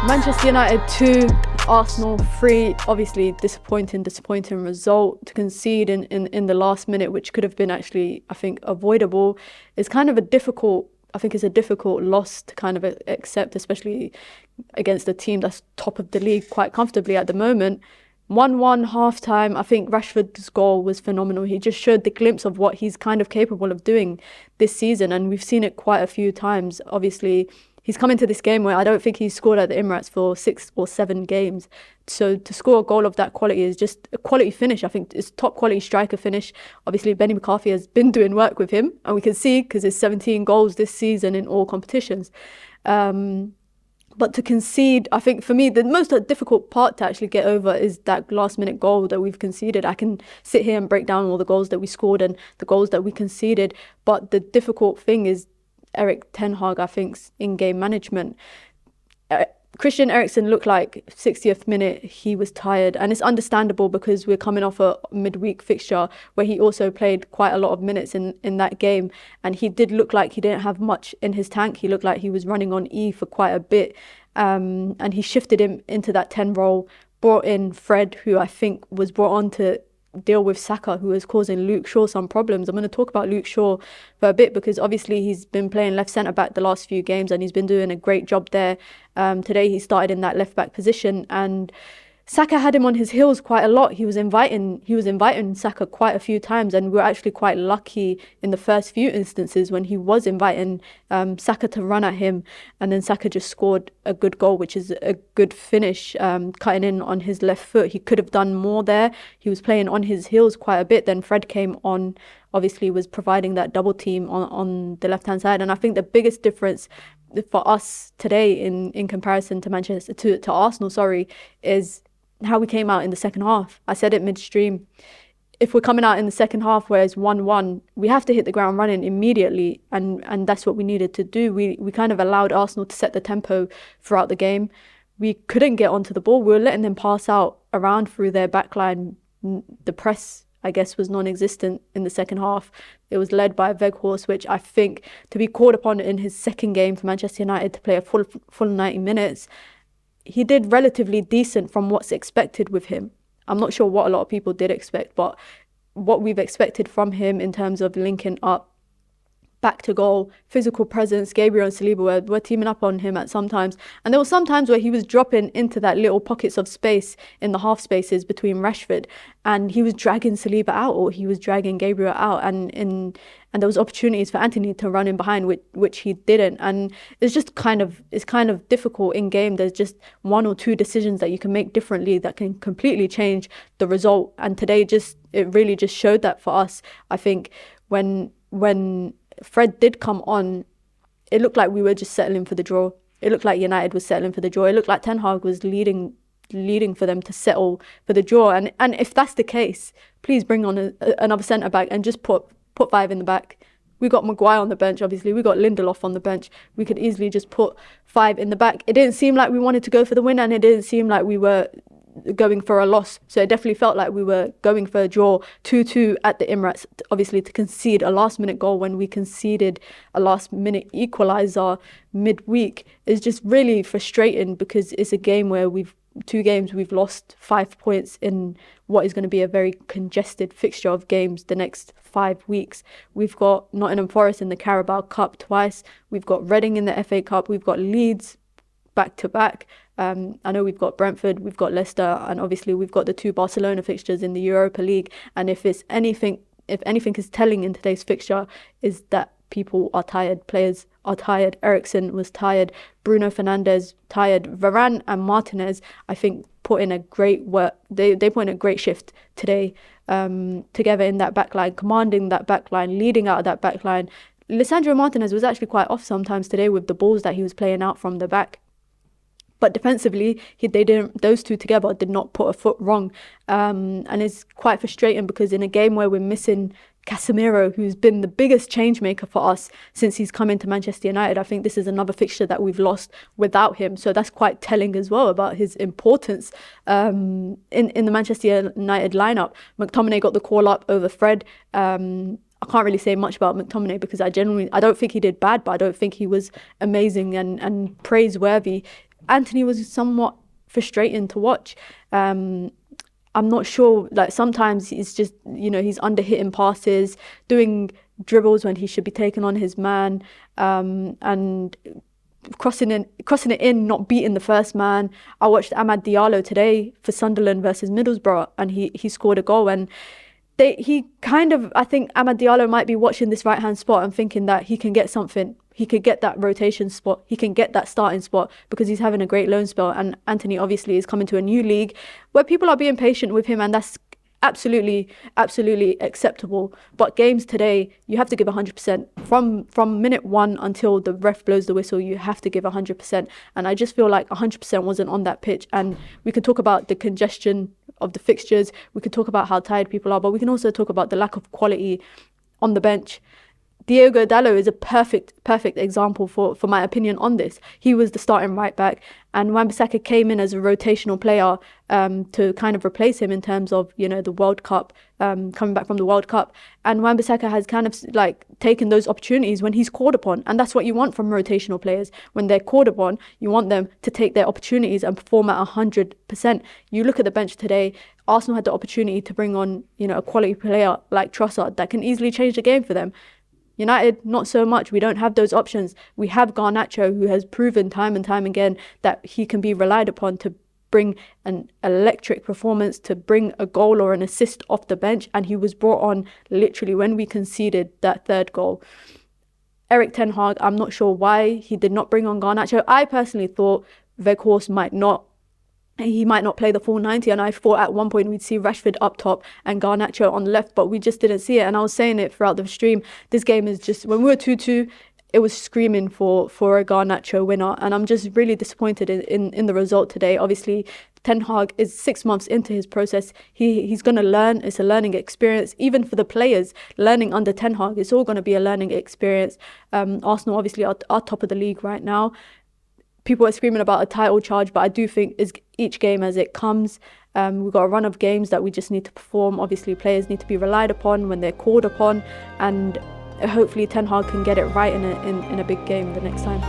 Manchester United 2, Arsenal 3. Obviously, disappointing result to concede in the last minute, which could have been actually, I think, avoidable. It's kind of a difficult loss to kind of accept, especially against a team that's top of the league quite comfortably at the moment. 1-1 half-time. I think Rashford's goal was phenomenal. He just showed the glimpse of what he's kind of capable of doing this season, and we've seen it quite a few times. Obviously, he's come into this game where I don't think he's scored at the Emirates for 6 or 7 games. So to score a goal of that quality is just a quality finish. I think it's top quality striker finish. Obviously, Benny McCarthy has been doing work with him, and we can see because it's 17 goals this season in all competitions. But to concede, I think for me, the most difficult part to actually get over is that last minute goal that we've conceded. I can sit here and break down all the goals that we scored and the goals that we conceded. But the difficult thing is Erik ten Hag, I think's in-game management. Christian Eriksen looked like 60th minute he was tired, and it's understandable because we're coming off a midweek fixture where he also played quite a lot of minutes in that game, and he did look like he didn't have much in his tank. He looked like he was running on E for quite a bit, and he shifted him into that 10 role, brought in Fred, who I think was brought on to deal with Saka, who is causing Luke Shaw some problems. I'm going to talk about Luke Shaw for a bit because obviously he's been playing left centre back the last few games and he's been doing a great job there. Today he started in that left back position, and Saka had him on his heels quite a lot. He was inviting Saka quite a few times, and we were actually quite lucky in the first few instances when he was inviting Saka to run at him, and then Saka just scored a good goal, which is a good finish, cutting in on his left foot. He could have done more there. He was playing on his heels quite a bit. Then Fred came on, obviously was providing that double team on the left-hand side, and I think the biggest difference for us today in comparison to to Arsenal, is how we came out in the second half. I said it midstream. If we're coming out in the second half where it's 1-1, we have to hit the ground running immediately, and that's what we needed to do. We kind of allowed Arsenal to set the tempo throughout the game. We couldn't get onto the ball. We were letting them pass out around through their backline. The press, I guess, was non-existent in the second half. It was led by Weghorst, which I think to be called upon in his second game for Manchester United to play a full 90 minutes, he did relatively decent from what's expected with him. I'm not sure what a lot of people did expect, but what we've expected from him in terms of linking up, back to goal, physical presence. Gabriel and Saliba were teaming up on him at some times. And there were some times where he was dropping into that little pockets of space in the half spaces between Rashford, and he was dragging Saliba out, or he was dragging Gabriel out. And there was opportunities for Anthony to run in behind, which he didn't. And it's kind of difficult in game. There's just 1 or 2 decisions that you can make differently that can completely change the result. And today it really just showed that for us. I think when Fred did come on, it looked like we were just settling for the draw. It looked like United was settling for the draw. It looked like Ten Hag was leading for them to settle for the draw. And if that's the case, please bring on another centre back and just put 5 in the back. We got Maguire on the bench, obviously. We got Lindelof on the bench. We could easily just put 5 in the back. It didn't seem like we wanted to go for the win, and it didn't seem like we were going for a loss. So it definitely felt like we were going for a draw. 2-2 at the Emirates, obviously, to concede a last-minute goal when we conceded a last-minute equaliser midweek is just really frustrating, because it's a game where we've lost 5 points in what is going to be a very congested fixture of games the next 5 weeks. We've got Nottingham Forest in the Carabao Cup twice. We've got Reading in the FA Cup. We've got Leeds back to back. I know we've got Brentford, we've got Leicester, and obviously we've got the 2 Barcelona fixtures in the Europa League. And if anything is telling in today's fixture, is that people are tired, players are tired. Eriksen was tired, Bruno Fernandes tired, Varane and Martinez, I think, put in a great work. They put in a great shift today, together in that backline, commanding that backline, leading out of that backline. Lisandro Martinez was actually quite off sometimes today with the balls that he was playing out from the back. But defensively, those 2 together did not put a foot wrong. And it's quite frustrating because in a game where we're missing Casemiro, who's been the biggest change maker for us since he's come into Manchester United, I think this is another fixture that we've lost without him. So that's quite telling as well about his importance in the Manchester United lineup. McTominay got the call up over Fred. I can't really say much about McTominay because I don't think he did bad, but I don't think he was amazing and praiseworthy Anthony was somewhat frustrating to watch. I'm not sure, like sometimes he's just, he's under hitting passes, doing dribbles when he should be taking on his man, and crossing it in, not beating the first man. I watched Amad Diallo today for Sunderland versus Middlesbrough, and he scored a goal. And I think Amad Diallo might be watching this right-hand spot and thinking that he can get something. He could get that rotation spot. He can get that starting spot because he's having a great loan spell. And Anthony obviously is coming to a new league where people are being patient with him, and that's absolutely acceptable. But games today, you have to give 100%. From minute one until the ref blows the whistle, you have to give 100%. And I just feel like 100% wasn't on that pitch. And we can talk about the congestion of the fixtures. We can talk about how tired people are, but we can also talk about the lack of quality on the bench. Diogo Dalot is a perfect example for my opinion on this. He was the starting right back, and Wan-Bissaka came in as a rotational player to kind of replace him in terms of, the World Cup, coming back from the World Cup. And Wan-Bissaka has kind of like taken those opportunities when he's called upon, and that's what you want from rotational players. When they're called upon, you want them to take their opportunities and perform at 100%. You look at the bench today, Arsenal had the opportunity to bring on, a quality player like Trossard that can easily change the game for them. United, not so much. We don't have those options. We have Garnacho, who has proven time and time again that he can be relied upon to bring an electric performance, to bring a goal or an assist off the bench, and he was brought on literally when we conceded that third goal. Erik ten Hag, I'm not sure why he did not bring on Garnacho. I personally thought Weghorst might not play the full 90, and I thought at one point we'd see Rashford up top and Garnacho on the left, but we just didn't see it. And I was saying it throughout the stream, this game is just, when we were 2-2, it was screaming for a Garnacho winner, and I'm just really disappointed in the result today. Obviously, Ten Hag is 6 months into his process. He's going to learn. It's a learning experience. Even for the players, learning under Ten Hag, it's all going to be a learning experience. Arsenal obviously are top of the league right now. People are screaming about a title charge, but I do think is each game as it comes. We've got a run of games that we just need to perform. Obviously, players need to be relied upon when they're called upon, and hopefully Ten Hag can get it right in a big game the next time.